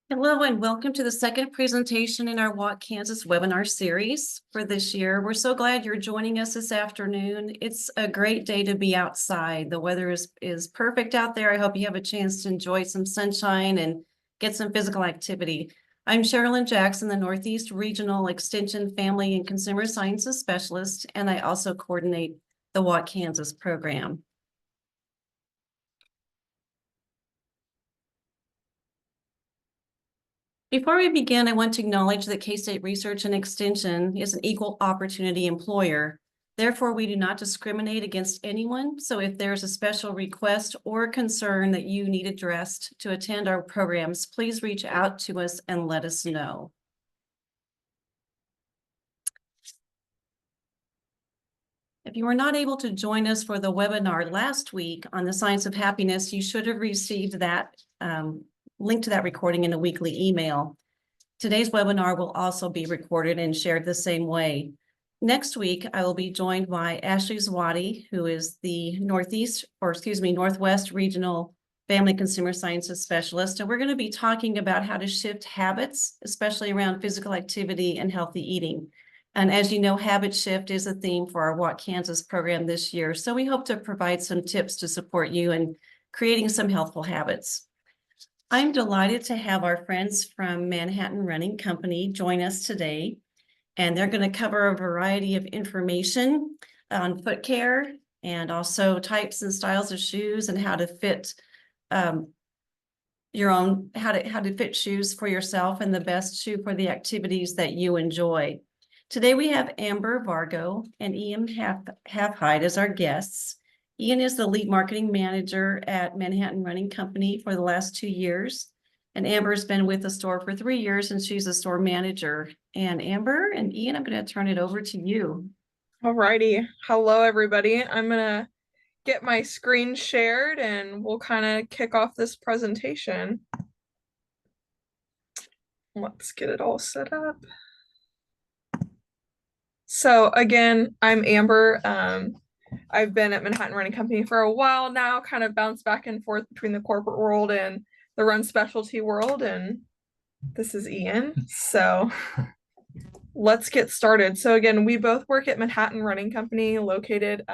Hello and welcome to the second presentation in our Walk Kansas webinar series for this year. We're so glad you're joining us this afternoon. It's a great day to be outside. The weather is perfect out there. I hope you have a chance to enjoy some sunshine and get some physical activity. I'm Sherilyn Jackson, the Northeast Regional Extension Family and Consumer Sciences Specialist, and I also coordinate the Walk Kansas program. Before we begin, I want to acknowledge that K-State Research and Extension is an equal opportunity employer. Therefore, we do not discriminate against anyone. So if there's a special request or concern that you need addressed to attend our programs, please reach out to us and let us know. If you were not able to join us for the webinar last week on the science of happiness, you should have received that link to that recording in a weekly email. Today's webinar will also be recorded and shared the same way. Next week, I will be joined by Ashley Zawadi, who is the Northwest Regional Family Consumer Sciences Specialist. And we're going to be talking about how to shift habits, especially around physical activity and healthy eating. And as you know, habit shift is a theme for our Walk Kansas program this year. So we hope to provide some tips to support you in creating some healthful habits. I'm delighted to have our friends from Manhattan Running Company join us today, and they're going to cover a variety of information on foot care and also types and styles of shoes and how to fit your own, how to fit shoes for yourself and the best shoe for the activities that you enjoy. Today we have Amber Vargo and Ian Halfhide as our guests. Ian is the lead marketing manager at Manhattan Running Company for the last 2 years. And Amber's been with the store for 3 years and she's a store manager. And Amber and Ian, I'm going to turn it over to you. Alrighty. Hello, everybody. I'm going to get my screen shared and we'll kind of kick off this presentation. Let's get it all set up. So again, I'm Amber. I've been at Manhattan Running Company for a while now, kind of bounced back and forth between the corporate world and the run specialty world. And this is Ian. So let's get started. So again, we both work at Manhattan Running Company located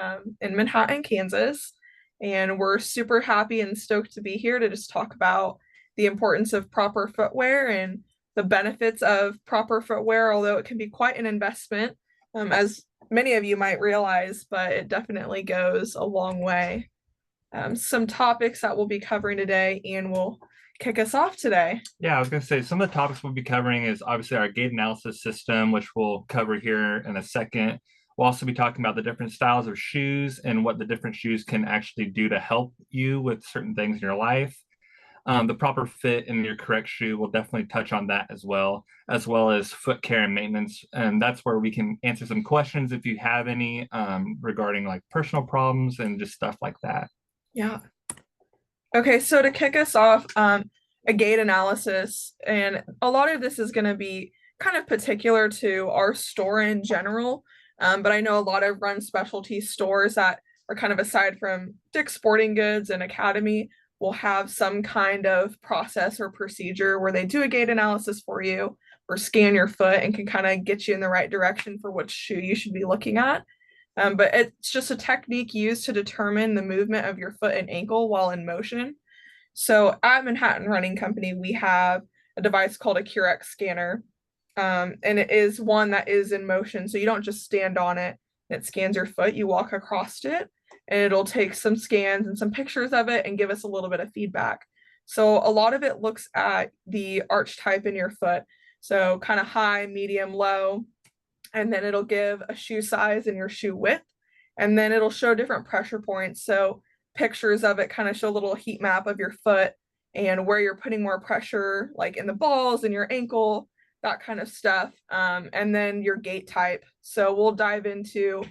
in Manhattan, Kansas. And we're super happy and stoked to be here to just talk about the importance of proper footwear and the benefits of proper footwear, although it can be quite an investment, as many of you might realize, but it definitely goes a long way. Some topics that we'll be covering today, Ian will kick us off today. Yeah, I was going to say some of the topics we'll be covering is obviously our gait analysis system, which we'll cover here in a second. We'll also be talking about the different styles of shoes and what the different shoes can actually do to help you with certain things in your life. The proper fit and your correct shoe, will definitely touch on that as well as foot care and maintenance. And that's where we can answer some questions if you have any regarding like personal problems and just stuff like that. Yeah. Okay, so to kick us off, a gait analysis, and a lot of this is going to be kind of particular to our store in general, but I know a lot of run specialty stores that are kind of aside from Dick's Sporting Goods and Academy will have some kind of process or procedure where they do a gait analysis for you or scan your foot and can kind of get you in the right direction for which shoe you should be looking at. But it's just a technique used to determine the movement of your foot and ankle while in motion. So at Manhattan Running Company, we have a device called a Curex scanner, and it is one that is in motion. So you don't just stand on it and it scans your foot, you walk across it, and it'll take some scans and some pictures of it and give us a little bit of feedback. So a lot of it looks at the arch type in your foot. So kind of high, medium, low, and then it'll give a shoe size and your shoe width, and then it'll show different pressure points. So pictures of it kind of show a little heat map of your foot and where you're putting more pressure, like in the balls and your ankle, that kind of stuff. And then your gait type. So we'll dive into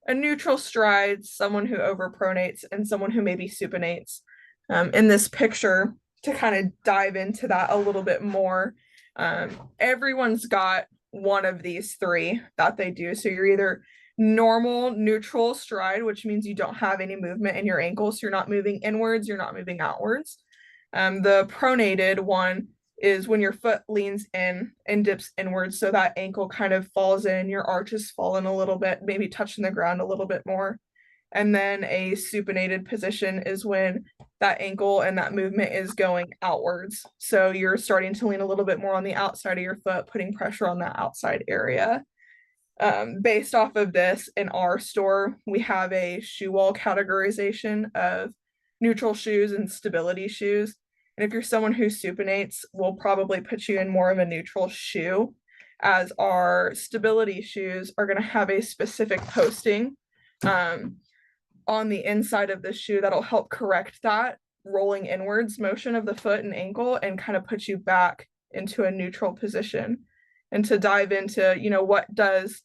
a neutral stride, someone who overpronates, and someone who maybe supinates in this picture to kind of dive into that a little bit more. Everyone's got one of these three that they do. So you're either normal neutral stride, which means you don't have any movement in your ankles. So you're not moving inwards, you're not moving outwards. The pronated one is when your foot leans in and dips inwards. So that ankle kind of falls in, your arch is fallen a little bit, maybe touching the ground a little bit more. And then a supinated position is when that ankle and that movement is going outwards. So you're starting to lean a little bit more on the outside of your foot, putting pressure on that outside area. Based off of this, in our store, we have a shoe wall categorization of neutral shoes and stability shoes. And if you're someone who supinates, we'll probably put you in more of a neutral shoe, as our stability shoes are going to have a specific posting on the inside of the shoe that'll help correct that rolling inwards motion of the foot and ankle and kind of put you back into a neutral position. And to dive into, what does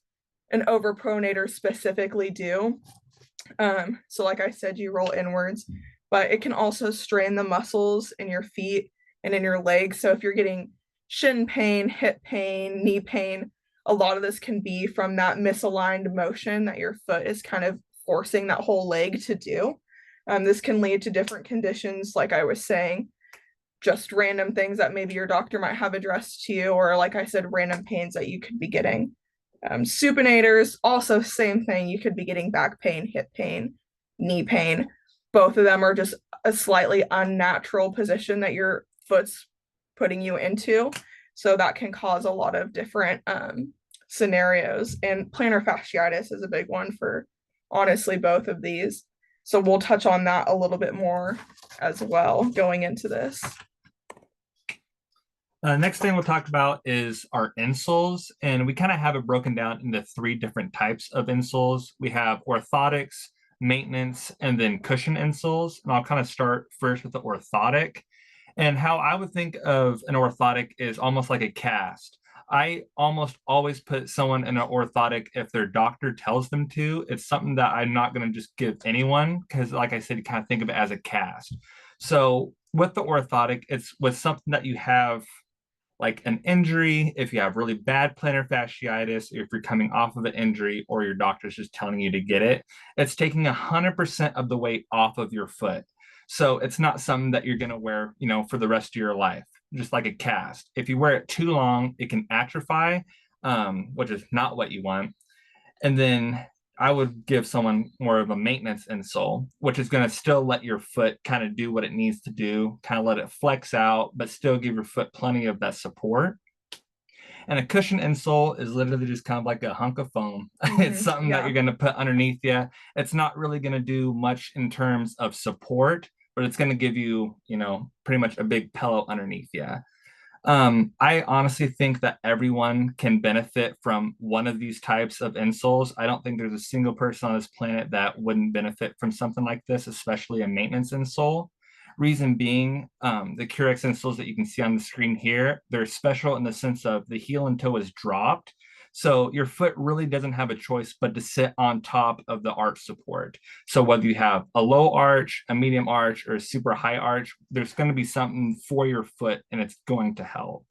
an overpronator specifically do? So like I said, you roll inwards, but it can also strain the muscles in your feet and in your legs. So if you're getting shin pain, hip pain, knee pain, a lot of this can be from that misaligned motion that your foot is kind of forcing that whole leg to do. This can lead to different conditions, like I was saying, just random things that maybe your doctor might have addressed to you, or like I said, random pains that you could be getting. Supinators, also same thing. You could be getting back pain, hip pain, knee pain. Both of them are just a slightly unnatural position that your foot's putting you into. So that can cause a lot of different scenarios. And plantar fasciitis is a big one for honestly both of these. So we'll touch on that a little bit more as well going into this. Next thing we'll talk about is our insoles, and we kind of have it broken down into 3 different types of insoles. We have orthotics, maintenance, and then cushion insoles. And I'll kind of start first with the orthotic. And how I would think of an orthotic is almost like a cast. I almost always put someone in an orthotic if their doctor tells them to. It's something that I'm not going to just give anyone because, like I said, you kind of think of it as a cast. So with the orthotic, it's with something that you have like an injury, if you have really bad plantar fasciitis, if you're coming off of an injury or your doctor's just telling you to get it, it's taking 100% of the weight off of your foot. So it's not something that you're going to wear, for the rest of your life, just like a cast. If you wear it too long, it can atrophy, which is not what you want. And then I would give someone more of a maintenance insole, which is going to still let your foot kind of do what it needs to do, kind of let it flex out, but still give your foot plenty of that support. And a cushion insole is literally just kind of like a hunk of foam. It's something that you're going to put underneath you. It's not really going to do much in terms of support, but it's going to give you, pretty much a big pillow underneath you. I honestly think that everyone can benefit from one of these types of insoles. I don't think there's a single person on this planet that wouldn't benefit from something like this, especially a maintenance insole. Reason being, the Curex insoles that you can see on the screen here, they're special in the sense of the heel and toe is dropped. So your foot really doesn't have a choice but to sit on top of the arch support. So whether you have a low arch, a medium arch, or a super high arch, there's going to be something for your foot and it's going to help.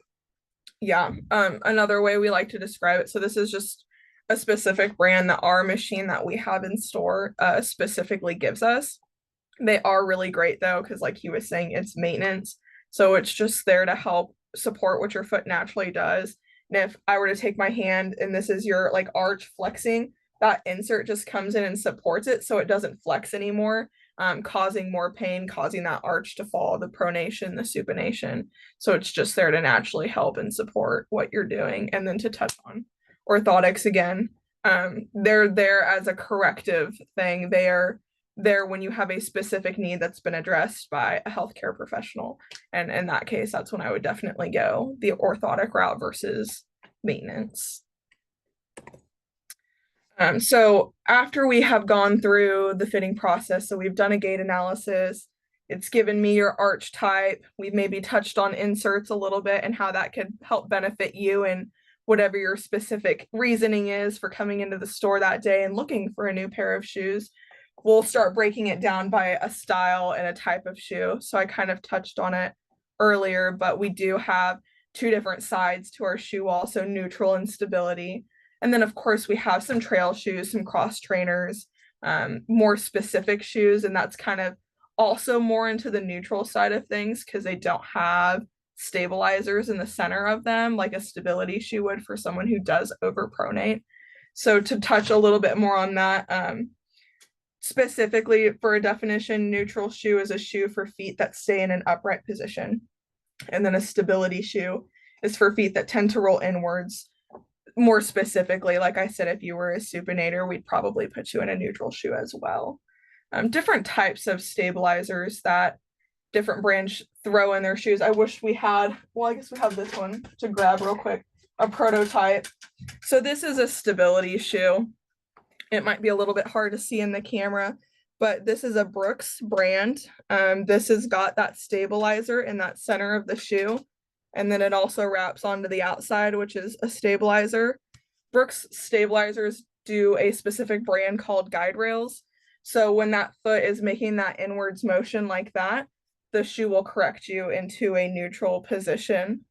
Yeah. Another way we like to describe it. So this is just a specific brand that our machine that we have in store specifically gives us. They are really great though, because like he was saying, it's maintenance. So it's just there to help support what your foot naturally does. And if I were to take my hand and this is your like arch flexing, that insert just comes in and supports it so it doesn't flex anymore, causing more pain, causing that arch to fall, the pronation, the supination. So it's just there to naturally help and support what you're doing. And then to touch on orthotics again, they're there as a corrective thing. They're there when you have a specific need that's been addressed by a healthcare professional. And in that case, that's when I would definitely go the orthotic route versus maintenance. So after we have gone through the fitting process, so we've done a gait analysis, it's given me your arch type. We've maybe touched on inserts a little bit and how that could help benefit you and whatever your specific reasoning is for coming into the store that day and looking for a new pair of shoes. We'll start breaking it down by a style and a type of shoe. So I kind of touched on it earlier, but we do have 2 different sides to our shoe wall, so neutral and stability. And then of course we have some trail shoes, some cross trainers, more specific shoes, and that's kind of also more into the neutral side of things because they don't have stabilizers in the center of them, like a stability shoe would for someone who does overpronate. So to touch a little bit more on that, specifically for a definition, neutral shoe is a shoe for feet that stay in an upright position. And then a stability shoe is for feet that tend to roll inwards. More specifically, like I said, if you were a supinator, we'd probably put you in a neutral shoe as well. Different types of stabilizers that different brands throw in their shoes. I wish we had, well, I guess we have this one to grab real quick, a prototype. So this is a stability shoe. It might be a little bit hard to see in the camera, but this is a Brooks brand. This has got that stabilizer in that center of the shoe. And then it also wraps onto the outside, which is a stabilizer. Brooks stabilizers do a specific brand called guide rails. So when that foot is making that inwards motion like that, the shoe will correct you into a neutral position.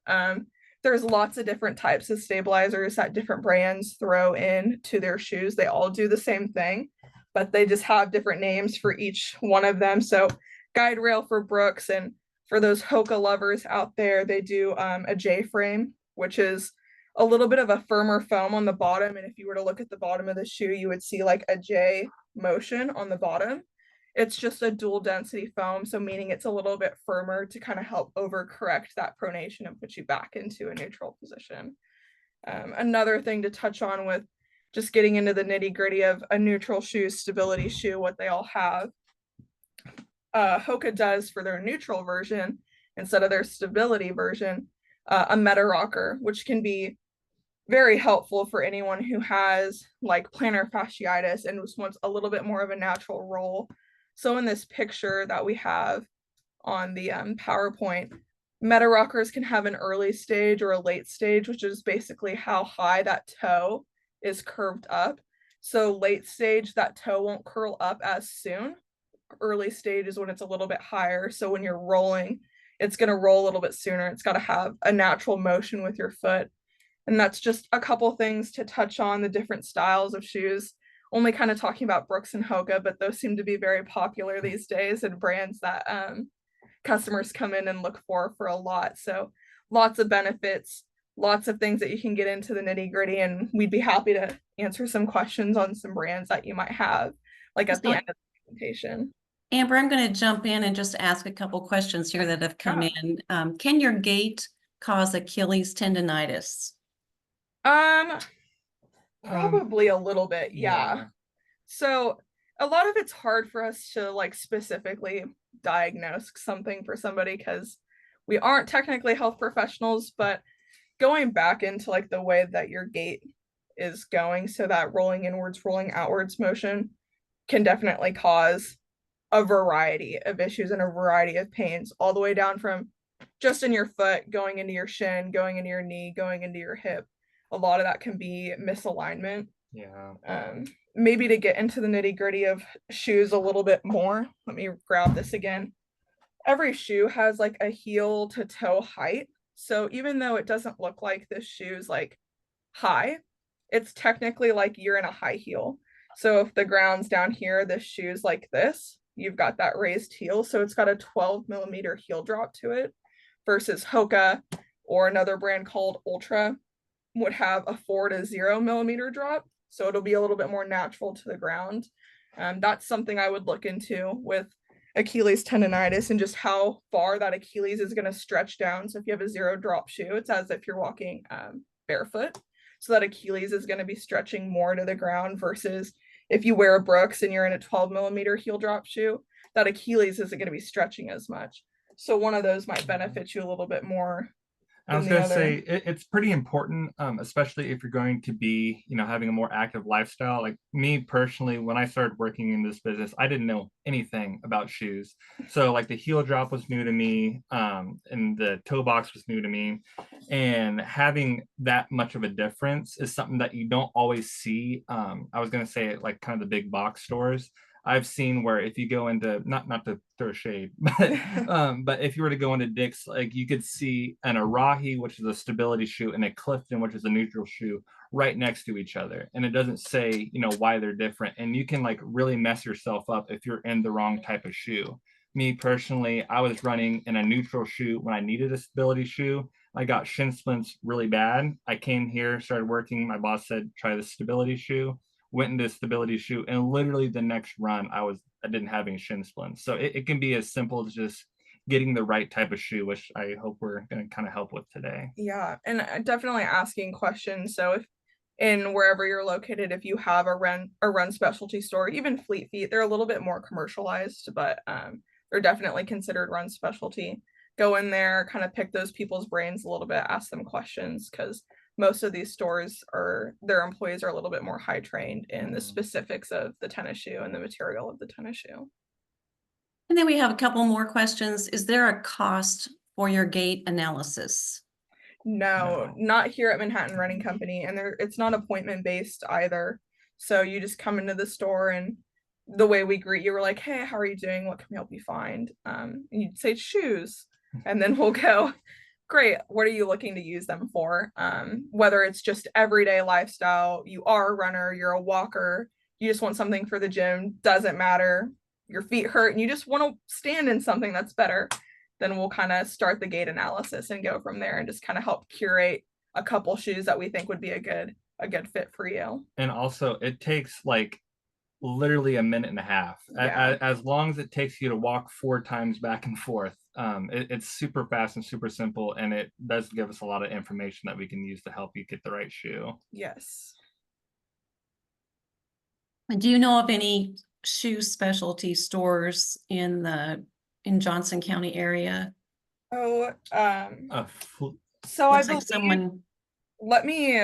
There's lots of different types of stabilizers that different brands throw in to their shoes. They all do the same thing, but they just have different names for each one of them. So guide rail for Brooks, and for those Hoka lovers out there, they do a J-frame, which is a little bit of a firmer foam on the bottom. And if you were to look at the bottom of the shoe, you would see like a J motion on the bottom. It's just a dual density foam, so meaning it's a little bit firmer to kind of help overcorrect that pronation and put you back into a neutral position. Another thing to touch on with just getting into the nitty gritty of a neutral shoe, stability shoe, what they all have. Hoka does for their neutral version, instead of their stability version, a meta rocker, which can be very helpful for anyone who has like plantar fasciitis and just wants a little bit more of a natural roll. So in this picture that we have on the PowerPoint, meta rockers can have an early stage or a late stage, which is basically how high that toe is curved up. So late stage, that toe won't curl up as soon. Early stage is when it's a little bit higher. So when you're rolling, it's going to roll a little bit sooner. It's got to have a natural motion with your foot. And that's just a couple things to touch on the different styles of shoes. Only kind of talking about Brooks and Hoka, but those seem to be very popular these days and brands that customers come in and look for a lot. So lots of benefits, lots of things that you can get into the nitty gritty, and we'd be happy to answer some questions on some brands that you might have, like at the end of the presentation. Amber, I'm going to jump in and just ask a couple questions here that have come in. Can your gait cause Achilles tendonitis? Probably a little bit, yeah. So a lot of it's hard for us to like specifically diagnose something for somebody because we aren't technically health professionals, but going back into like the way that your gait is going, so that rolling inwards, rolling outwards motion can definitely cause a variety of issues and a variety of pains, all the way down from just in your foot, going into your shin, going into your knee, going into your hip. A lot of that can be misalignment. Yeah. Maybe to get into the nitty gritty of shoes a little bit more, let me grab this again. Every shoe has like a heel to toe height. So even though it doesn't look like this shoe's like high, it's technically like you're in a high heel. So if the ground's down here, this shoe's like this, you've got that raised heel. So it's got a 12mm heel drop to it, versus Hoka or another brand called Ultra would have a 4 to 0mm drop. So it'll be a little bit more natural to the ground. That's something I would look into with Achilles tendonitis and just how far that Achilles is going to stretch down. So if you have a 0 drop shoe, it's as if you're walking barefoot. So that Achilles is going to be stretching more to the ground, versus if you wear a Brooks and you're in a 12mm heel drop shoe, that Achilles isn't going to be stretching as much. So one of those might benefit you a little bit more. I was going to say it's pretty important, especially if you're going to be, having a more active lifestyle. Like me personally, when I started working in this business, I didn't know anything about shoes. So like the heel drop was new to me, and the toe box was new to me. And having that much of a difference is something that you don't always see. I was going to say like kind of the big box stores. I've seen where if you go into, not to throw shade, but if you were to go into Dick's, like you could see an Arahi, which is a stability shoe, and a Clifton, which is a neutral shoe, right next to each other. And it doesn't say, why they're different. And you can like really mess yourself up if you're in the wrong type of shoe. Me personally, I was running in a neutral shoe when I needed a stability shoe. I got shin splints really bad. I came here, started working. My boss said, try the stability shoe. Went into stability shoe, and literally the next run, I didn't have any shin splints. So it can be as simple as just getting the right type of shoe, which I hope we're going to kind of help with today. Yeah, and definitely asking questions. So if in wherever you're located, if you have a run specialty store, even Fleet Feet, they're a little bit more commercialized, but they're definitely considered run specialty. Go in there, kind of pick those people's brains a little bit, ask them questions, because most of these stores are their employees are a little bit more high trained in the specifics of the tennis shoe and the material of the tennis shoe. And then we have a couple more questions. Is there a cost for your gait analysis? No, not here at Manhattan Running Company, and it's not appointment based either. So you just come into the store, and the way we greet you, we're like, "Hey, how are you doing? What can we help you find?" And you'd say shoes, and then we'll go, "Great, what are you looking to use them for?" Whether it's just everyday lifestyle, you are a runner, you're a walker, you just want something for the gym, doesn't matter. Your feet hurt, and you just want to stand in something that's better, then we'll kind of start the gait analysis and go from there and just kind of help curate a couple shoes that we think would be a good fit for you. And also, it takes like literally a minute and a half. Yeah. As long as it takes you to walk 4 times back and forth. It's super fast and super simple, and it does give us a lot of information that we can use to help you get the right shoe. Yes. And do you know of any shoe specialty stores in Johnson County area? Oh, Uh, so I Looks like believe, someone, let me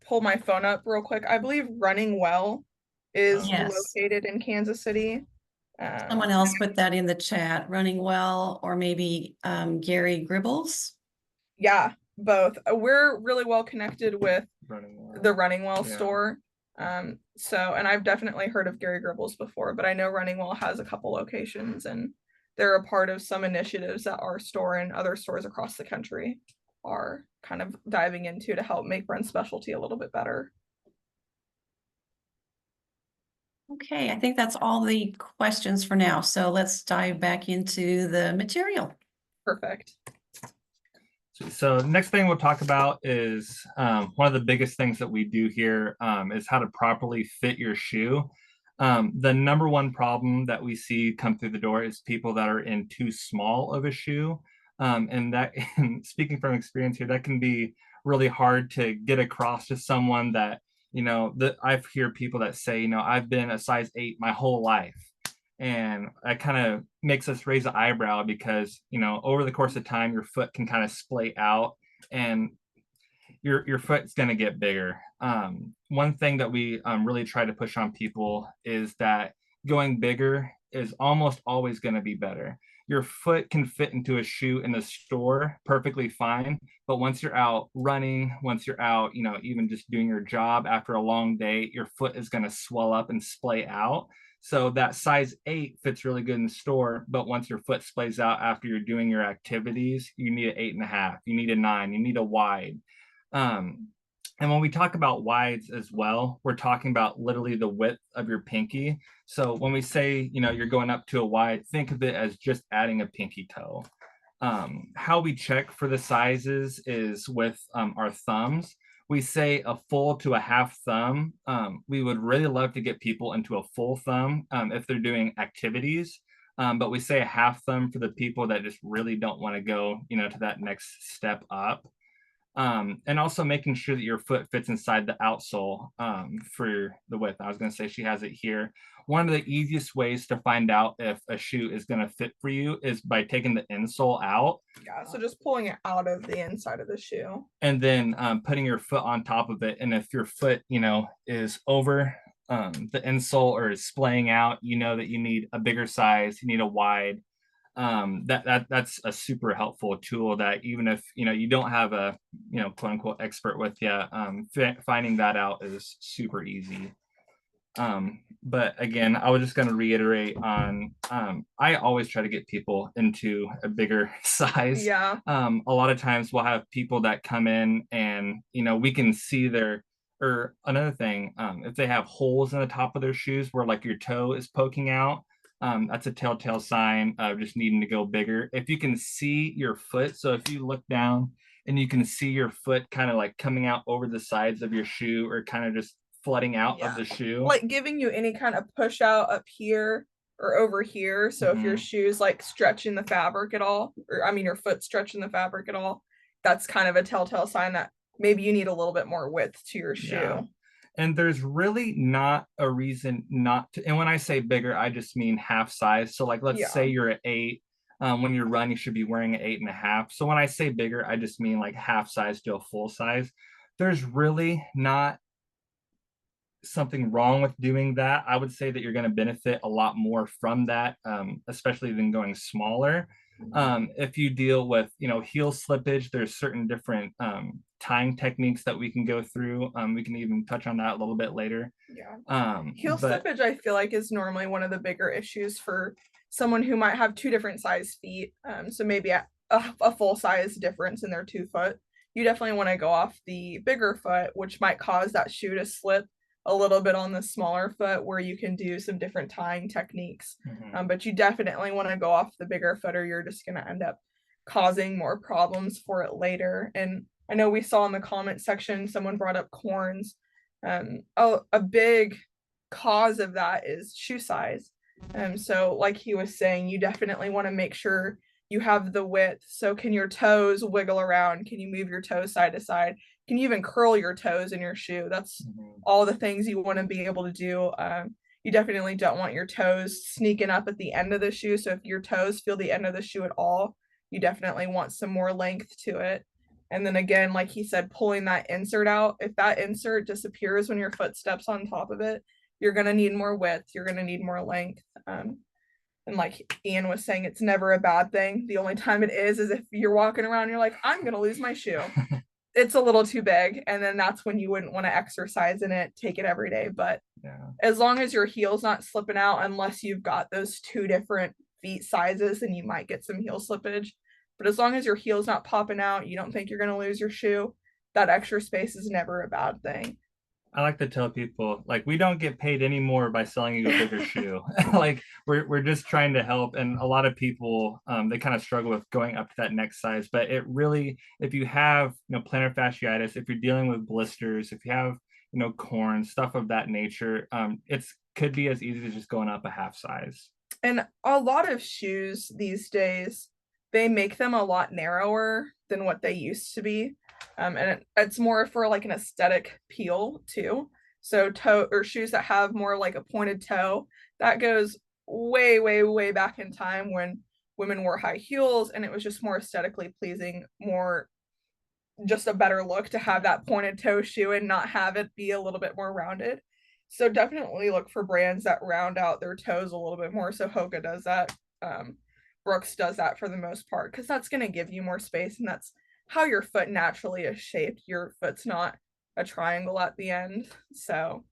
pull my phone up real quick. I believe Running Well is Yes. located in Kansas City. someone else put that in the chat, Running Well, or maybe Gary Gribbles. Yeah, both. We're really well connected with the Running Well Yeah. store. So, and I've definitely heard of Gary Gribbles before, but I know Running Well has a couple locations, and they're a part of some initiatives that our store and other stores across the country are kind of diving into to help make run specialty a little bit better. Okay, I think that's all the questions for now. So let's dive back into the material. Perfect. So next thing we'll talk about is one of the biggest things that we do here is how to properly fit your shoe. The number one problem that we see come through the door is people that are in too small of a shoe. And that, and speaking from experience here, that can be really hard to get across to someone that, I hear people that say, I've been a size 8 my whole life. And that kind of makes us raise an eyebrow because, over the course of time, your foot can kind of splay out and your foot's going to get bigger. One thing that we really try to push on people is that going bigger is almost always going to be better. Your foot can fit into a shoe in the store perfectly fine, but once you're out running, once you're out, even just doing your job after a long day, your foot is going to swell up and splay out. So that size 8 fits really good in the store, but once your foot splays out after you're doing your activities, you need an 8.5, you need a 9, you need a wide. And when we talk about wides as well, we're talking about literally the width of your pinky. So when we say, you're going up to a wide, think of it as just adding a pinky toe. How we check for the sizes is with our thumbs. We say a full to a half thumb. We would really love to get people into a full thumb if they're doing activities. But we say a half thumb for the people that just really don't want to go, to that next step up. And also making sure that your foot fits inside the outsole for the width. I was going to say she has it here. One of the easiest ways to find out if a shoe is going to fit for you is by taking the insole out. Yeah, so just pulling it out of the inside of the shoe. And then putting your foot on top of it. And if your foot, is over the insole or is splaying out, that you need a bigger size, you need a wide. That's a super helpful tool that even if you don't have a quote unquote expert with you, finding that out is super easy. But again, I was just going to reiterate on I always try to get people into a bigger size. Yeah. A lot of times we'll have people that come in and we can see or another thing, if they have holes in the top of their shoes where like your toe is poking out, That's a telltale sign of just needing to go bigger. If you can see your foot, so if you look down and you can see your foot kind of like coming out over the sides of your shoe or kind of just flooding out of Yeah. the shoe. Like giving you any kind of push out up here or over here. So if your shoe's like stretching the fabric at all, or I mean your foot stretching the fabric at all, that's kind of a telltale sign that maybe you need a little bit more width to your shoe. Yeah. And there's really not a reason not to. And when I say bigger, I just mean half size. So like, let's say you're at 8. When you run, you should be wearing an 8.5. So when I say bigger, I just mean like half size to a full size. There's really not something wrong with doing that. I would say that you're going to benefit a lot more from that, especially than going smaller. If you deal with, heel slippage, there's certain different tying techniques that we can go through. We can even touch on that a little bit later. Yeah. Heel slippage, I feel like, is normally one of the bigger issues for someone who might have 2 different size feet. So maybe a full size difference in their 2 foot. You definitely want to go off the bigger foot, which might cause that shoe to slip a little bit on the smaller foot, where you can do some different tying techniques. But you definitely want to go off the bigger foot, or you're just going to end up causing more problems for it later. And I know we saw in the comment section, someone brought up corns. A big cause of that is shoe size. So like he was saying, you definitely want to make sure you have the width. So can your toes wiggle around? Can you move your toes side to side? Can you even curl your toes in your shoe? That's all the things you want to be able to do. You definitely don't want your toes sneaking up at the end of the shoe. So if your toes feel the end of the shoe at all, you definitely want some more length to it. And then again, like he said, pulling that insert out. If that insert disappears when your foot steps on top of it, you're going to need more width. You're going to need more length. And like Ian was saying, it's never a bad thing. The only time it is if you're walking around and you're like, I'm going to lose my shoe. It's a little too big. And then that's when you wouldn't want to exercise in it, take it every day. But as long as your heel's not slipping out, unless you've got those 2 different feet sizes, and you might get some heel slippage. But as long as your heel's not popping out, you don't think you're going to lose your shoe, that extra space is never a bad thing. I like to tell people, like, we don't get paid any more by selling you a bigger shoe. Like, we're just trying to help. And a lot of people, they kind of struggle with going up to that next size. But it really, if you have, plantar fasciitis, if you're dealing with blisters, if you have, corn, stuff of that nature, it's could be as easy as just going up a half size. And a lot of shoes these days, they make them a lot narrower than what they used to be. And it's more for like an aesthetic appeal too. So toe or shoes that have more like a pointed toe, that goes way, way, way back in time when women wore high heels, and it was just more aesthetically pleasing, more just a better look to have that pointed toe shoe and not have it be a little bit more rounded. So definitely look for brands that round out their toes a little bit more. So Hoka does that. Brooks does that for the most part, because that's going to give you more space, and that's how your foot naturally is shaped. Your foot's not a triangle at the end. So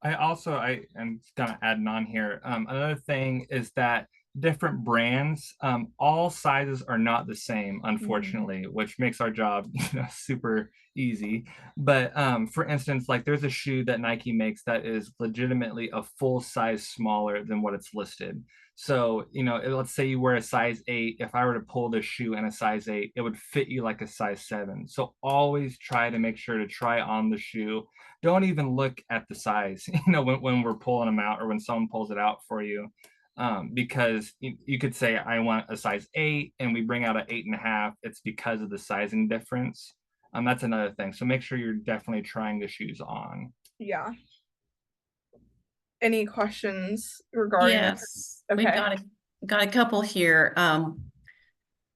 I am gonna add on here. Another thing is that different brands, all sizes are not the same, unfortunately, which makes our job super easy. But for instance, like there's a shoe that Nike makes that is legitimately a full size smaller than what it's listed. So, let's say you wear a size 8. If I were to pull this shoe in a size 8, it would fit you like a size 7. So always try to make sure to try on the shoe. Don't even look at the size, when we're pulling them out, or when someone pulls it out for you. Because you could say, I want a size 8, and we bring out an 8.5. It's because of the sizing difference. That's another thing. So make sure you're definitely trying the shoes on. Yeah. Any questions regarding Yes, okay. we've got a couple here.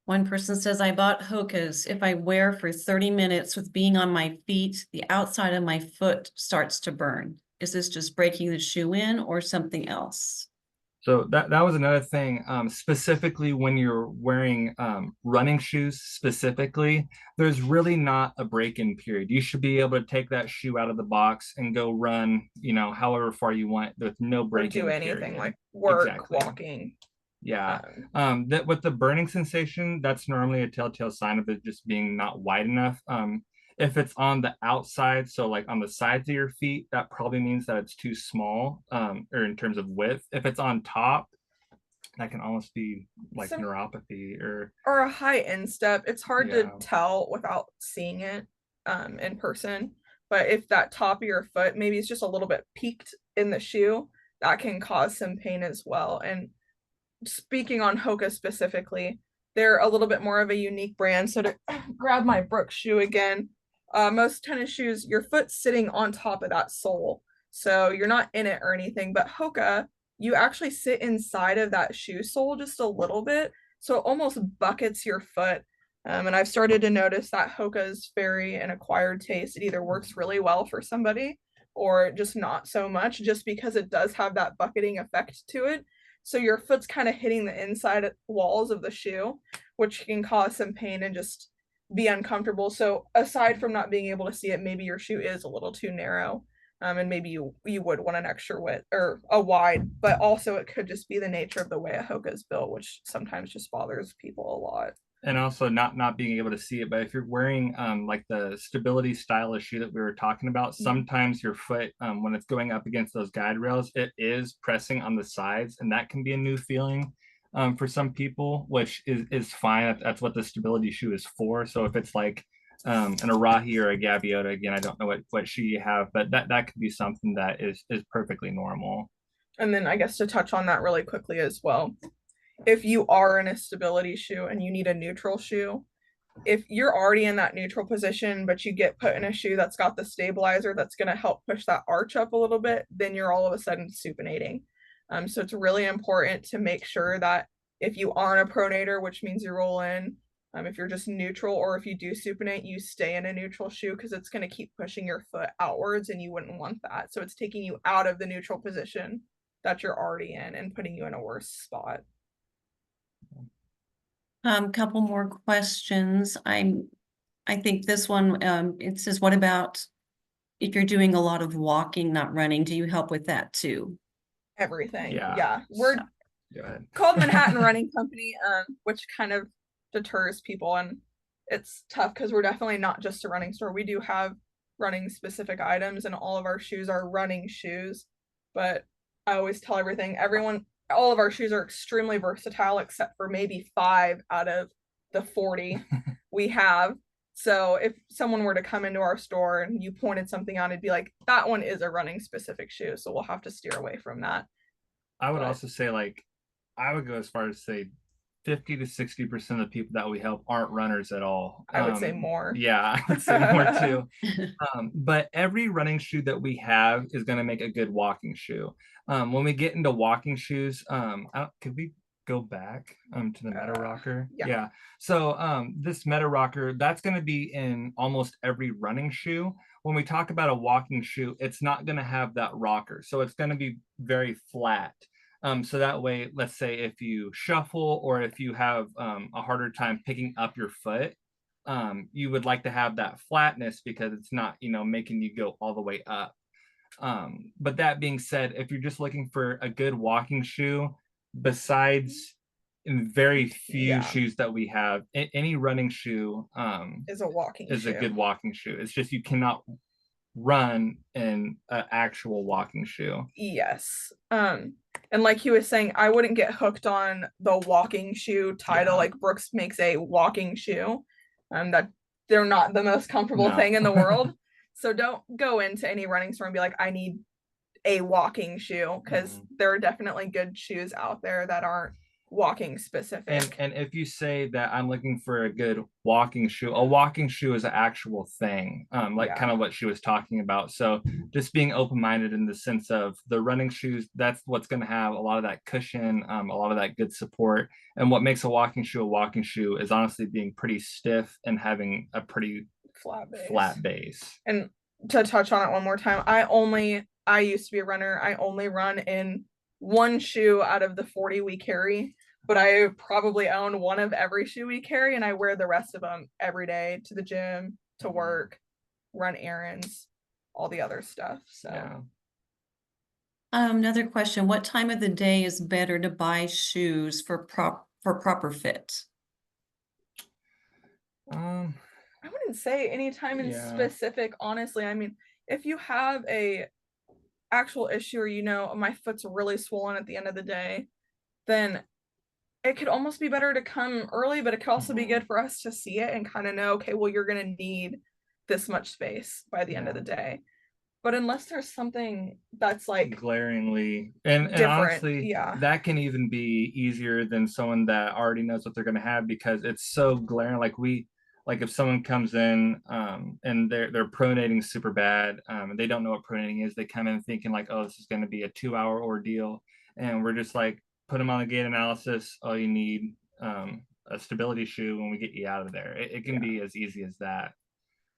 One person says, I bought Hoka's. If I wear for 30 minutes with being on my feet, the outside of my foot starts to burn. Is this just breaking the shoe in or something else? So that was another thing, specifically when you're wearing running shoes specifically, there's really not a break-in period. You should be able to take that shoe out of the box and go run, however far you want with no break-in period. Do anything period. like work, Exactly. walking. Yeah. That with the burning sensation, that's normally a telltale sign of it just being not wide enough. If it's on the outside, so like on the sides of your feet, that probably means that it's too small, or in terms of width. If it's on top, That can almost be like Some- neuropathy or or a high instep. It's hard to Yeah. tell without seeing it in person. But if that top of your foot maybe it's just a little bit peaked in the shoe, that can cause some pain as well. And speaking on Hoka specifically, they're a little bit more of a unique brand. So to grab my Brooks shoe again, most tennis shoes, your foot's sitting on top of that sole. So you're not in it or anything. But Hoka, you actually sit inside of that shoe sole just a little bit. So it almost buckets your foot. And I've started to notice that Hoka's very an acquired taste. It either works really well for somebody or just not so much, just because it does have that bucketing effect to it. So your foot's kind of hitting the inside walls of the shoe, which can cause some pain and just be uncomfortable. So aside from not being able to see it, maybe your shoe is a little too narrow. And maybe you would want an extra width or a wide, but also it could just be the nature of the way a Hoka is built, which sometimes just bothers people a lot. and also not being able to see it. But if you're wearing like the stability style shoe that we were talking about, sometimes your foot when it's going up against those guide rails, it is pressing on the sides, and that can be a new feeling for some people, which is fine. That's what the stability shoe is for. So if it's like an Arahi or a Gaviota, again, I don't know what shoe you have, but that could be something that is perfectly normal. And then I guess to touch on that really quickly as well, if you are in a stability shoe and you need a neutral shoe, if you're already in that neutral position, but you get put in a shoe that's got the stabilizer that's going to help push that arch up a little bit, then you're all of a sudden supinating. So it's really important to make sure that if you aren't a pronator, which means you roll in, if you're just neutral, or if you do supinate, you stay in a neutral shoe because it's going to keep pushing your foot outwards and you wouldn't want that. So it's taking you out of the neutral position that you're already in and putting you in a worse spot. Couple more questions. I think this one, it says, what about if you're doing a lot of walking, not running? Do you help with that too? Everything. Yeah. Yeah. We're Go ahead. called Manhattan Running Company, which kind of deters people, and it's tough because we're definitely not just a running store. We do have running specific items, and all of our shoes are running shoes. But I always tell everyone, all of our shoes are extremely versatile, except for maybe 5 out of the 40 we have. So if someone were to come into our store and you pointed something out, it'd be like, that one is a running specific shoe. So we'll have to steer away from that. I would But- also say, like, I would go as far as say 50 to 60% of the people that we help aren't runners at all. I would say more. Yeah, I would say more too. But every running shoe that we have is going to make a good walking shoe. When we get into walking shoes, could we go back to the Meta Rocker? Yeah. So this Meta Rocker, that's going to be in almost every running shoe. When we talk about a walking shoe, it's not going to have that rocker. So it's going to be very flat. So that way, let's say if you shuffle or if you have a harder time picking up your foot, you would like to have that flatness because it's not, making you go all the way up. But that being said, if you're just looking for a good walking shoe, besides in very few shoes that we have, any running shoe is a walking is shoe. a good walking shoe. It's just you cannot run in an actual walking shoe. Yes. And like he was saying, I wouldn't get hooked on the walking shoe title. Yeah. Like Brooks makes a walking shoe. That they're not the most comfortable No. thing in the world. So don't go into any running store and be like, I need a walking shoe, because there are definitely good shoes out there that aren't walking specific. And if you say that I'm looking for a good walking shoe, a walking shoe is an actual thing, like kind of what she was talking about. So just being open-minded in the sense of the running shoes, that's what's going to have a lot of that cushion, a lot of that good support. And what makes a walking shoe is honestly being pretty stiff and having a pretty flat base. And to touch on it one more time, I used to be a runner. I only run in one shoe out of the 40 we carry, but I probably own one of every shoe we carry, and I wear the rest of them every day to the gym, to work, run errands, all the other stuff. So Yeah. Another question, what time of the day is better to buy shoes for proper fit? I wouldn't say any time in specific, honestly. I mean, if you have a actual issue, or my foot's really swollen at the end of the day, then it could almost be better to come early, but it could also be Mhm. good for us to see it and kind of know, okay, well, you're going to need this much space by the end of Yeah. the day. But unless there's something that's like Glaringly, and different, honestly, yeah, that can even be easier than someone that already knows what they're going to have, because it's so glaring. Like if someone comes in and they're pronating super bad, and they don't know what pronating is, they come in thinking like, oh, this is going to be a 2 hour ordeal, and we're just like, put them on a gait analysis. All you need a stability shoe when we get you out of there. It can yeah. be as easy as that.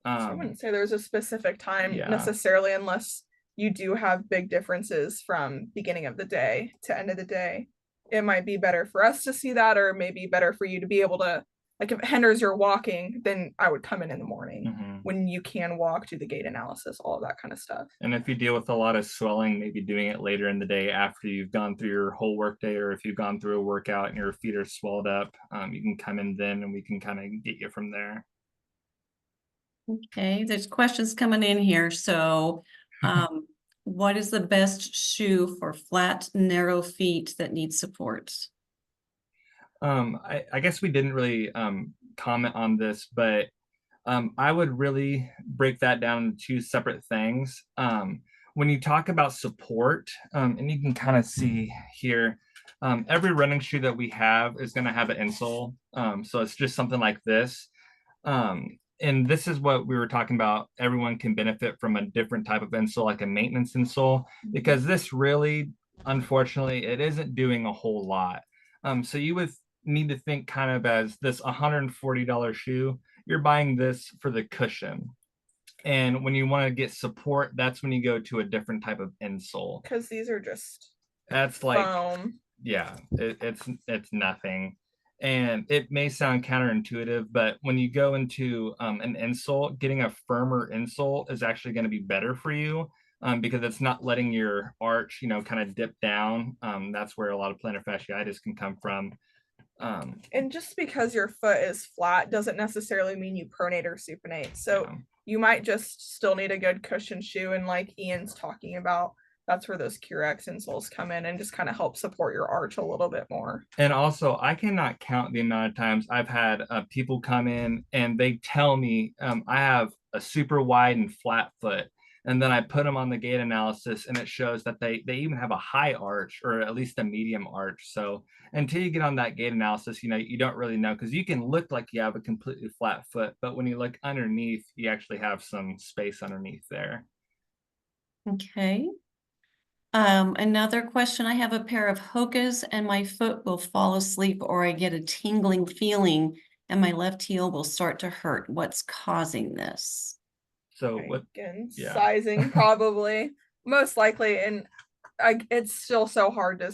So I wouldn't say there's a specific time Yeah. necessarily, unless you do have big differences from beginning of the day to end of the day. It might be better for us to see that, or maybe better for you to be able to, like if it hinders your walking, then I would come in the morning Mhm. when you can walk, do the gait analysis, all of that kind of stuff. And if you deal with a lot of swelling, maybe doing it later in the day after you've gone through your whole workday, or if you've gone through a workout and your feet are swelled up, you can come in then and we can kind of get you from there. Okay, there's questions coming in here. So, what is the best shoe for flat, narrow feet that need support? I guess we didn't really comment on this, but I would really break that down into two separate things. When you talk about support, and you can kind of see here, every running shoe that we have is going to have an insole. So it's just something like this. And this is what we were talking about. Everyone can benefit from a different type of insole, like a maintenance insole, because this really, unfortunately, it isn't doing a whole lot. So you would need to think kind of as this $140 shoe, you're buying this for the cushion. And when you want to get support, that's when you go to a different type of insole. Because these are just That's like, foam. yeah, it's nothing. And it may sound counterintuitive, but when you go into an insole, getting a firmer insole is actually going to be better for you, because it's not letting your arch, kind of dip down. That's where a lot of plantar fasciitis can come from. And just because your foot is flat doesn't necessarily mean you pronate or supinate. So Yeah. you might just still need a good cushion shoe. And like Ian's talking about, that's where those Curex insoles come in and just kind of help support your arch a little bit more. And also, I cannot count the amount of times I've had people come in and they tell me I have a super wide and flat foot. And then I put them on the gait analysis and it shows that they even have a high arch, or at least a medium arch. So until you get on that gait analysis, you don't really know, because you can look like you have a completely flat foot, but when you look underneath, you actually have some space underneath there. Okay. Another question, I have a pair of Hokas and my foot will fall asleep, or I get a tingling feeling and my left heel will start to hurt. What's causing this? So Okay, what? again, Yeah. sizing probably most likely. And it's still so hard to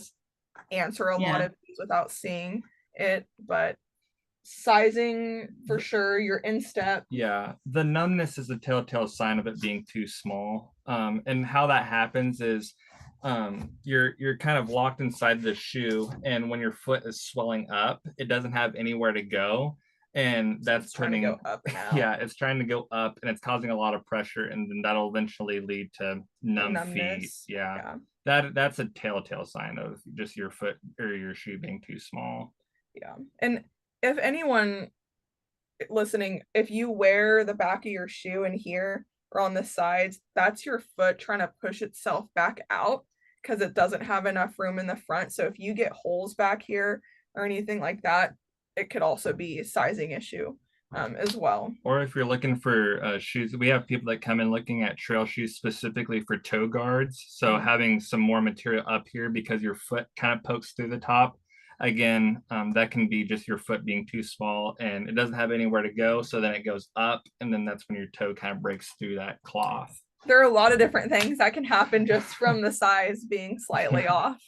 answer a lot Yeah. of these without seeing it, but sizing for sure, your instep. Yeah, the numbness is a telltale sign of it being too small. And how that happens is you're kind of locked inside the shoe, and when your foot is swelling up, it doesn't have anywhere to go. And that's It's trying to turning, go up and out. yeah, it's trying to go up and it's causing a lot of pressure, and then that'll eventually lead to numb feet. Numbness. Yeah. Yeah. That's a telltale sign of just your foot or your shoe being too small. Yeah. And if anyone listening, if you wear the back of your shoe in here or on the sides, that's your foot trying to push itself back out because it doesn't have enough room in the front. So if you get holes back here or anything like that, it could also be a sizing issue as well. Or if you're looking for shoes, we have people that come in looking at trail shoes specifically for toe guards. So having some more material up here because your foot kind of pokes through the top. Again, that can be just your foot being too small and it doesn't have anywhere to go. So then it goes up, and then that's when your toe kind of breaks through that cloth. There are a lot of different things that can happen just from the size being slightly off,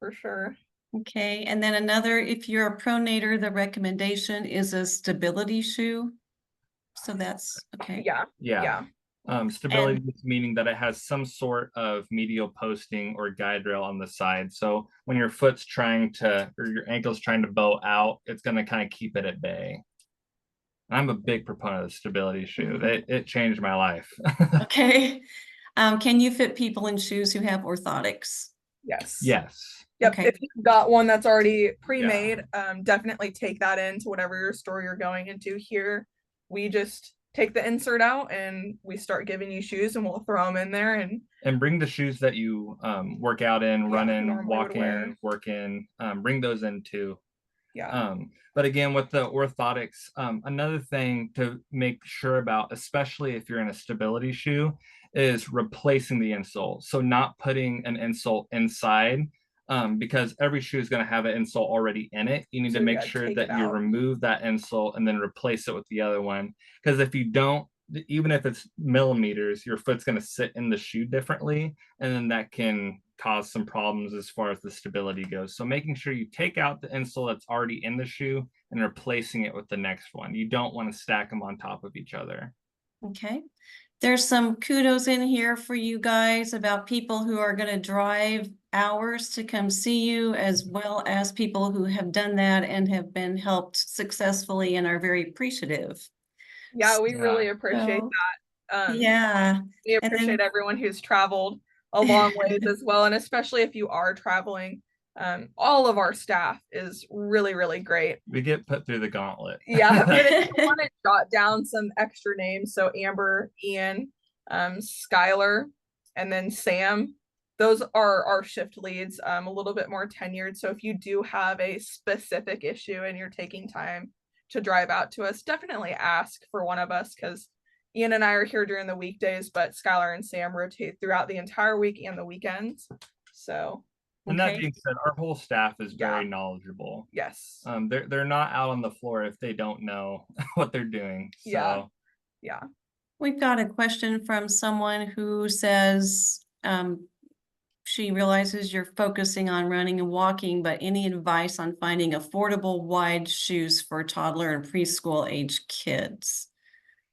for sure. Okay, and then another, if you're a pronator, the recommendation is a stability shoe. So that's okay. Yeah. Stability meaning that it has some sort of medial posting or guide rail on the side. So when your foot's trying to, or your ankle's trying to bow out, it's going to kind of keep it at bay. I'm a big proponent of the stability shoe. It changed my life. Okay. Can you fit people in shoes who have orthotics? Yes. Yes. Yep. Okay. If you've got one that's already pre-made, definitely take that into whatever your store you're going into. Here, we just take the insert out and we start giving you shoes, and we'll throw them in there. And bring the shoes that you work out in, run in, normally would walk wear. in, work in. Bring those in too. Yeah. But again, with the orthotics, another thing to make sure about, especially if you're in a stability shoe, is replacing the insole. So not putting an insole inside, because every shoe is going to have an insole already in it. You need So to you make gotta sure take that it you out. remove that insole and then replace it with the other one. Because if you don't, even if it's millimeters, your foot's going to sit in the shoe differently, and then that can cause some problems as far as the stability goes. So making sure you take out the insole that's already in the shoe and replacing it with the next one. You don't want to stack them on top of each other. Okay. There's some kudos in here for you guys about people who are going to drive hours to come see you, as well as people who have done that and have been helped successfully and are very appreciative. Yeah, we Yeah. really appreciate So, that. yeah. We And appreciate then, everyone who's traveled a long ways as well, and especially if you are traveling. All of our staff is really, really great. We get put through the gauntlet. Yeah, but if you want to jot down some extra names, so Amber, Ian, Skylar, and then Sam, those are our shift leads, a little bit more tenured. So if you do have a specific issue and you're taking time to drive out to us, definitely ask for one of us, because Ian and I are here during the weekdays, but Skylar and Sam rotate throughout the entire week and the weekends. So And that okay. being said, our whole staff is Yeah. very knowledgeable. yes. They're not out on the floor if they don't know what they're doing. So Yeah. Yeah. We've got a question from someone who says, she realizes you're focusing on running and walking, but any advice on finding affordable wide shoes for toddler and preschool age kids?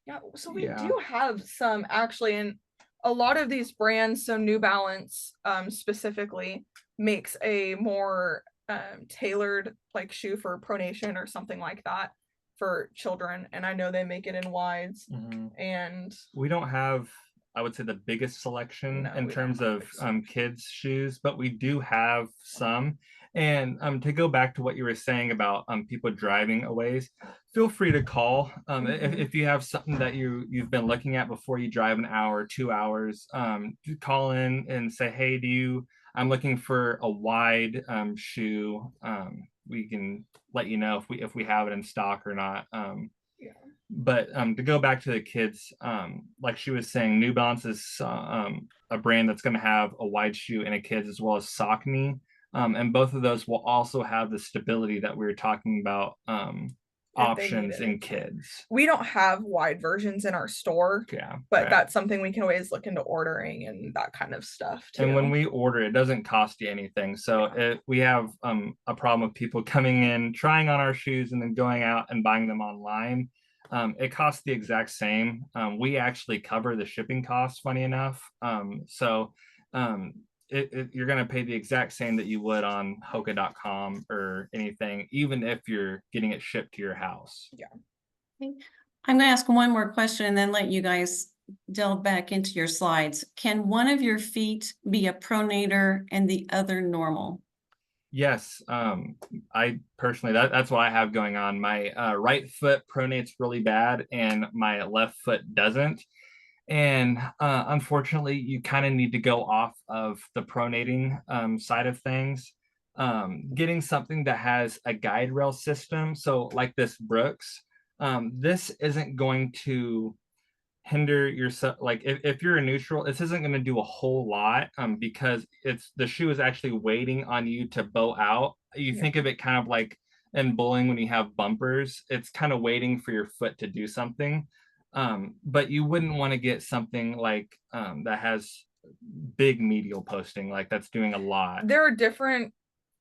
Yeah, so we Yeah. do have some actually, and a lot of these brands, so New Balance specifically makes a more tailored like shoe for pronation or something like that for children, and I know they make it in wides. And we don't have, I would say, the biggest selection No, in we terms don't of have kids shoes, but we do have some. And to go back to what you were saying about people driving a ways, feel free to call if you have something that you've been looking at before you drive an hour, 2 hours. Call in and say, hey, I'm looking for a wide shoe. We can let you know if we have it in stock or not. But to go back to the kids, like she was saying, New Balance is a brand that's going to have a wide shoe in a kids, as well as Saucony, and both of those will also have the stability that we were talking about, options in kids. We don't have wide versions in our store, Yeah, but right. that's something we can always look into ordering and that kind of stuff too. And when we order, it doesn't cost you anything. So we have a problem of people coming in, trying on our shoes, and then going out and buying them online. It costs the exact same. We actually cover the shipping costs, funny enough. You're going to pay the exact same that you would on Hoka.com or anything, even if you're getting it shipped to your house. Yeah. I'm going to ask one more question and then let you guys delve back into your slides. Can one of your feet be a pronator and the other normal? Yes, I personally, that's what I have going on. My right foot pronates really bad and my left foot doesn't. And unfortunately, you kind of need to go off of the pronating side of things. Getting something that has a guide rail system, so like this Brooks, this isn't going to hinder yourself. Like if you're a neutral, this isn't going to do a whole lot because the shoe is actually waiting on you to bow out. You think of it kind of like in bowling when you have bumpers, it's kind of waiting for your foot to do something. But you wouldn't want to get something like that has big medial posting, like that's doing a lot. There are different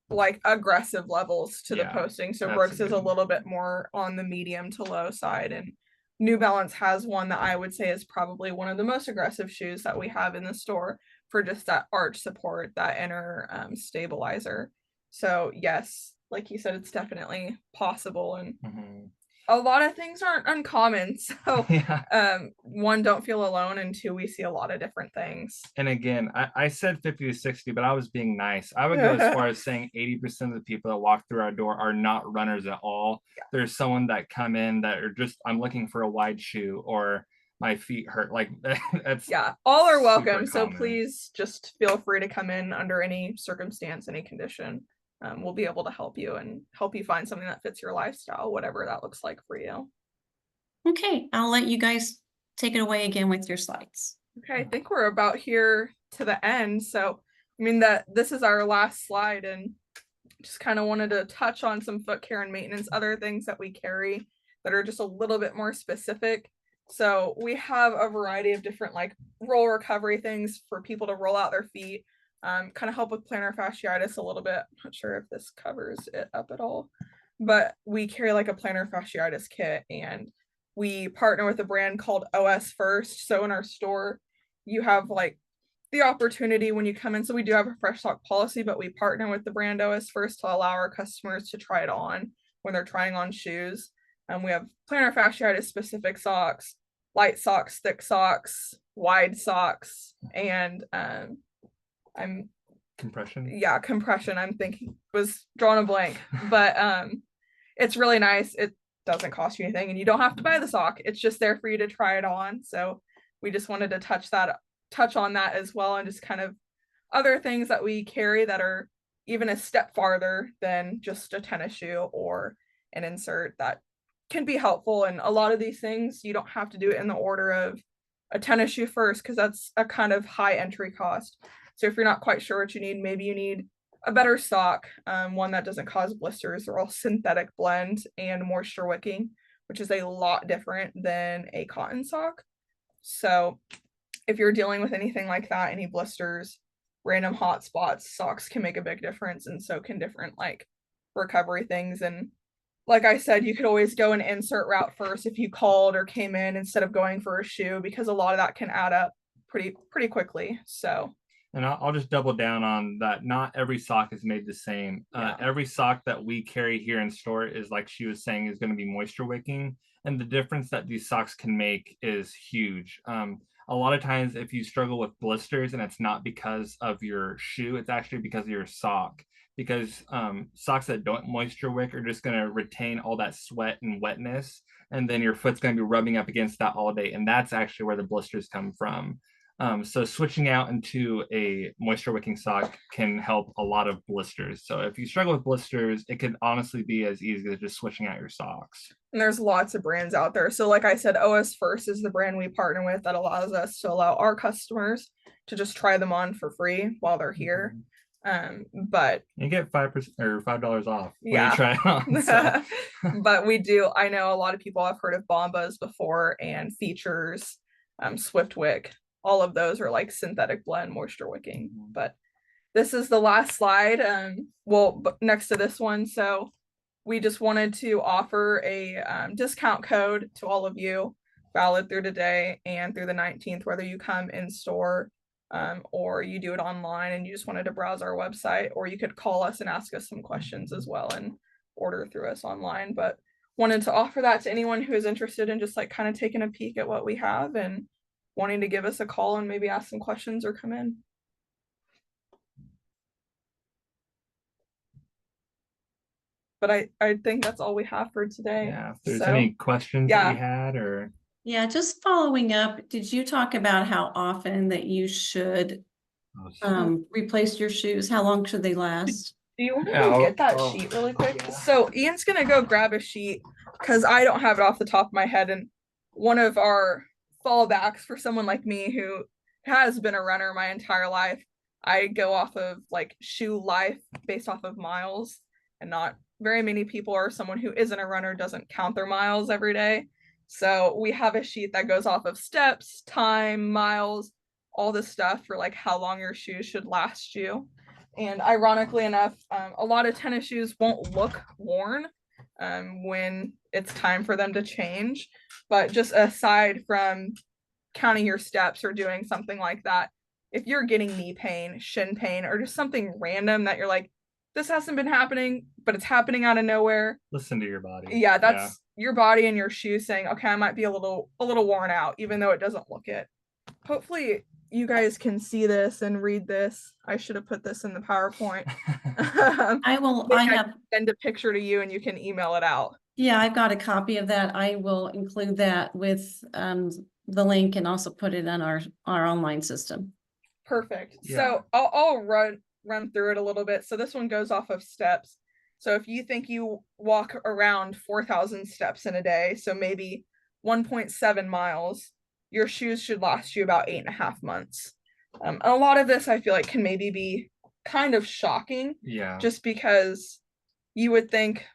like aggressive levels to the posting. So Brooks is a little bit more on the medium to low side, and New Balance has one that I would say is probably one of the most aggressive shoes that we have in the store for just that arch support, that inner stabilizer. So yes, like you said, it's definitely possible. And a lot of things aren't uncommon. So Yeah. one, don't feel alone, and two, we see a lot of different things. And again, I said 50 to 60, but I was being nice. I would go as far as saying 80% of the people that walk through our door are not runners at all. There's someone that come in that are just, I'm looking for a wide shoe, or my feet hurt. Like that's Yeah, all are super welcome. So common. please just feel free to come in under any circumstance, any condition. We'll be able to help you and help you find something that fits your lifestyle, whatever that looks like for you. Okay, I'll let you guys take it away again with your slides. Okay, I think we're about here to the end. So, I mean, that this is our last slide, and just kind of wanted to touch on some foot care and maintenance, other things that we carry that are just a little bit more specific. So we have a variety of different like roll recovery things for people to roll out their feet, kind of help with plantar fasciitis a little bit. I'm not sure if this covers it up at all, but we carry like a plantar fasciitis kit, and we partner with a brand called OS First. So in our store, you have like the opportunity when you come in. So we do have a fresh stock policy, but we partner with the brand OS First to allow our customers to try it on when they're trying on shoes. And we have plantar fasciitis specific socks, light socks, thick socks, wide socks, and I'm Compression. compression. I'm thinking was drawing a blank, but it's really nice. It doesn't cost you anything, and you don't have to buy the sock. It's just there for you to try it on. So we just wanted to touch on that as well, and just kind of other things that we carry that are even a step farther than just a tennis shoe or an insert that can be helpful. And a lot of these things, you don't have to do it in the order of a tennis shoe first, because that's a kind of high entry cost. So if you're not quite sure what you need, maybe you need a better sock, one that doesn't cause blisters. They're all synthetic blend and moisture wicking, which is a lot different than a cotton sock. So if you're dealing with anything like that, any blisters, random hot spots, socks can make a big difference, and so can different like recovery things. And like I said, you could always go an insert route first if you called or came in instead of going for a shoe, because a lot of that can add up pretty quickly. So And I'll just double down on that. Not every sock is made the same. Yeah. Every sock that we carry here in store is, like she was saying, is going to be moisture wicking. And the difference that these socks can make is huge. A lot of times, if you struggle with blisters and it's not because of your shoe, it's actually because of your sock. Because socks that don't moisture wick are just going to retain all that sweat and wetness. And then your foot's going to be rubbing up against that all day. And that's actually where the blisters come from. So switching out into a moisture wicking sock can help a lot of blisters. So if you struggle with blisters, it can honestly be as easy as just switching out your socks. And there's lots of brands out there. So like I said, OS First is the brand we partner with that allows us to allow our customers to just try them on for free while they're here. But you get 5% or $5 off when Yeah. you try it on. So. But I know a lot of people have heard of Bombas before, and Features, Swiftwick. All of those are like synthetic blend moisture wicking. But this is the last slide. Next to this one. So we just wanted to offer a discount code to all of you, valid through today and through the 19th, whether you come in store or you do it online and you just wanted to browse our website, or you could call us and ask us some questions as well and order through us online. But wanted to offer that to anyone who is interested in just like kind of taking a peek at what we have and wanting to give us a call and maybe ask some questions or come in. But I think that's all we have for today. Yeah, if there's So, any questions yeah. that we had, or Yeah, just following up, did you talk about how often that you should replace your shoes? How long should they last? Do you want to go get that sheet really quick? Yeah. So Ian's gonna go grab a sheet because I don't have it off the top of my head. And one of our fallbacks for someone like me who has been a runner my entire life, I go off of like shoe life based off of miles, and not very many people, or someone who isn't a runner doesn't count their miles every day. So we have a sheet that goes off of steps, time, miles, all this stuff for like how long your shoes should last you. And ironically enough, a lot of tennis shoes won't look worn when it's time for them to change. But just aside from counting your steps or doing something like that, if you're getting knee pain, shin pain, or just something random that you're like, this hasn't been happening, but it's happening out of nowhere. Listen to your body. Yeah, that's your body and your shoes saying, okay, I might be a little worn out, even though it doesn't look it. Hopefully you guys can see this and read this. I should have put this in the PowerPoint. I have, send a picture to you and you can email it out. yeah, I've got a copy of that. I will include that with the link and also put it on our online system. Perfect. Yeah. So I'll run through it a little bit. So this one goes off of steps. So if you think you walk around 4,000 steps in a day, so maybe 1.7 miles, your shoes should last you about 8.5 months. A lot of this I feel like can maybe be kind of shocking. Yeah. Just because you would think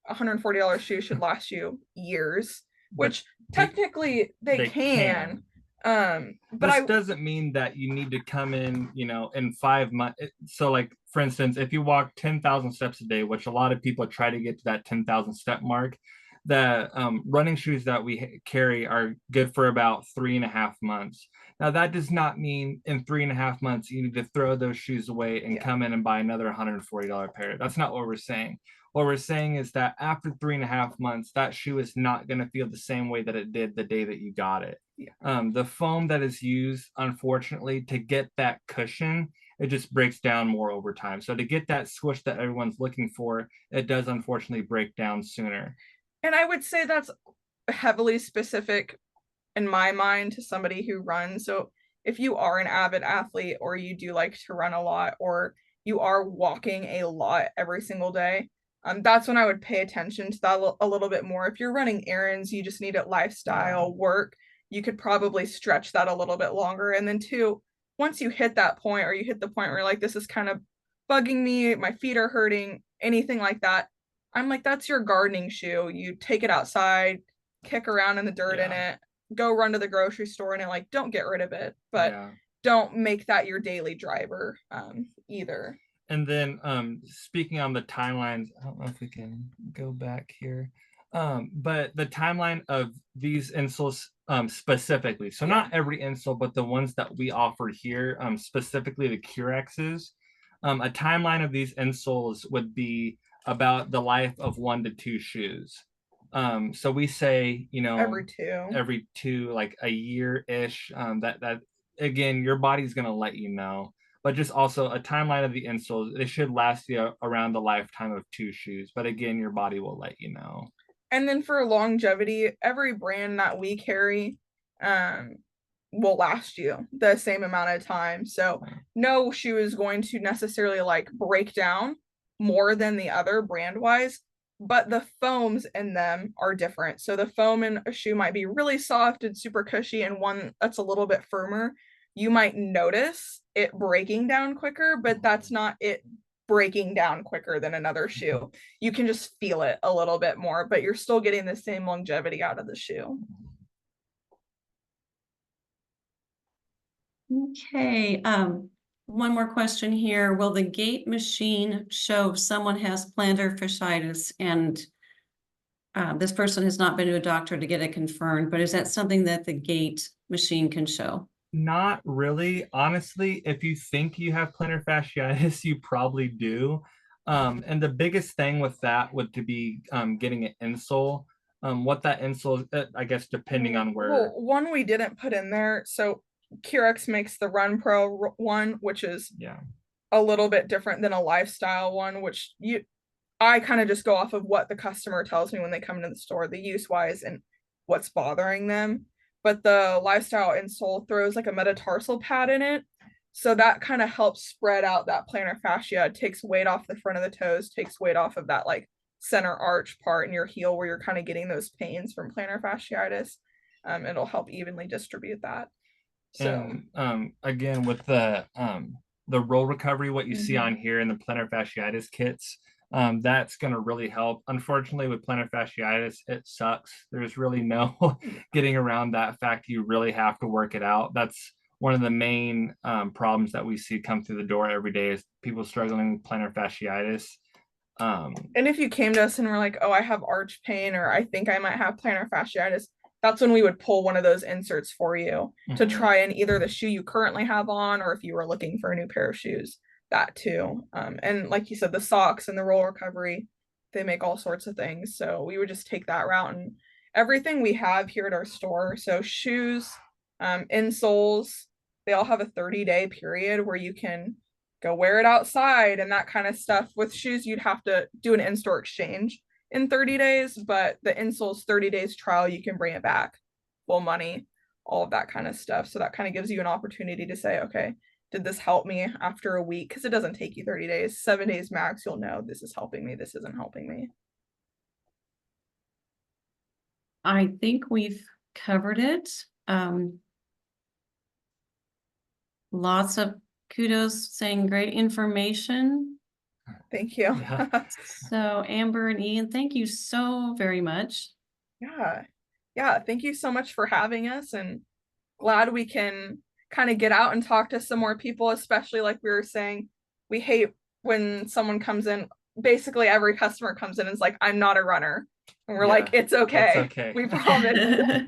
$140 shoe should last you years, which technically they can. But this doesn't mean that you need to come in, in 5 months. So like, for instance, if you walk 10,000 steps a day, which a lot of people try to get to that 10,000 step mark, the running shoes that we carry are good for about 3.5 months. Now that does not mean in 3.5 months you need to throw those shoes away and come in and buy another $140 pair. That's not what we're saying. What we're saying is that after 3.5 months, that shoe is not going to feel the same way that it did the day that you got it. Yeah. The foam that is used, unfortunately, to get that cushion, it just breaks down more over time. So to get that swoosh that everyone's looking for, it does unfortunately break down sooner. And I would say that's heavily specific in my mind to somebody who runs. So if you are an avid athlete or you do like to run a lot or you are walking a lot every single day, that's when I would pay attention to that a little bit more. If you're running errands, you just need it lifestyle, work, you could probably stretch that a little bit longer. And then two, once you hit that point or you hit the point where you're like, this is kind of bugging me, my feet are hurting, anything like that, I'm like, that's your gardening shoe. You take it outside, kick around in the dirt in it, go run to the grocery store in it. Like, don't get rid of it, but don't make that your daily driver either. And then speaking on the timelines, I don't know if we can go back here, but the timeline of these insoles specifically, so not every insole, but the ones that we offer here, specifically the Curexes, a timeline of these insoles would be about the life of 1 to 2 shoes. So we say, every two, like a year-ish, that again, your body's going to let you know. But just also a timeline of the insoles, it should last you around the lifetime of 2 shoes. But again, your body will let you know. And then for longevity, every brand that we carry will last you the same amount of time. So no shoe is going to necessarily like break down more than the other brand wise, but the foams in them are different. So the foam in a shoe might be really soft and super cushy, and one that's a little bit firmer, you might notice it breaking down quicker, but that's not it breaking down quicker than another shoe. You can just feel it a little bit more, but you're still getting the same longevity out of the shoe. Okay, one more question here. Will the gait machine show if someone has plantar fasciitis and this person has not been to a doctor to get it confirmed, but is that something that the gait machine can show? Not really. Honestly, if you think you have plantar fasciitis, you probably do. And the biggest thing with that would to be getting an insole. What that insole, I guess, depending on where. Well, one we didn't put in there. So Curex makes the Run Pro one, which is a little bit different than a lifestyle one, which I kind of just go off of what the customer tells me when they come into the store, the use wise and what's bothering them. But the lifestyle insole throws like a metatarsal pad in it. So that kind of helps spread out that plantar fascia. It takes weight off the front of the toes, takes weight off of that like center arch part in your heel where you're kind of getting those pains from plantar fasciitis. It'll help evenly distribute that. So again, with the roll recovery, what you see on here in the plantar fasciitis kits, that's going to really help. Unfortunately, with plantar fasciitis, it sucks. There's really no getting around that fact. You really have to work it out. That's one of the main problems that we see come through the door every day is people struggling with plantar fasciitis. And if you came to us and were like, oh, I have arch pain, or I think I might have plantar fasciitis, that's when we would pull one of those inserts for you to try in either the shoe you currently have on, or if you were looking for a new pair of shoes, that too. And like you said, the socks and the roll recovery, they make all sorts of things. So we would just take that route, and everything we have here at our store. So shoes, insoles, they all have a 30-day period where you can go wear it outside and that kind of stuff. With shoes, you'd have to do an in-store exchange in 30 days, but the insoles 30 days trial, you can bring it back, full money, all of that kind of stuff. So that kind of gives you an opportunity to say, okay, did this help me after a week? Because it doesn't take you 30 days, 7 days max, you'll know this is helping me, this isn't helping me. I think we've covered it. Lots of kudos, saying great information. Thank you. Yeah. So Amber and Ian, thank you so very much. Yeah, thank you so much for having us, and glad we can kind of get out and talk to some more people, especially like we were saying, we hate when someone comes in, basically every customer comes in and is like, I'm not a runner. And we're like, Yeah, it's okay. it's okay. We promise.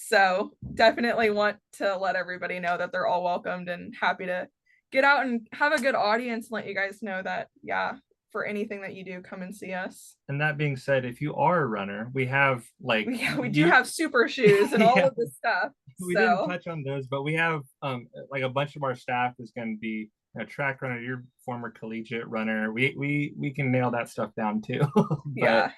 So definitely want to let everybody know that they're all welcomed, and happy to get out and have a good audience and let you guys know that, yeah, for anything that you do, come and see us. And that being said, if you are a runner, we have like Yeah, we do have super shoes and all Yeah. of this stuff. We didn't touch on those, but we have like a bunch of our staff is going to be a track runner, your former collegiate runner. We can nail that stuff down too. Yeah.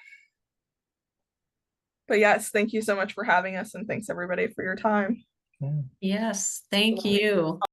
But yes, thank you so much for having us, and thanks everybody for your time. Yeah. Yes, thank you.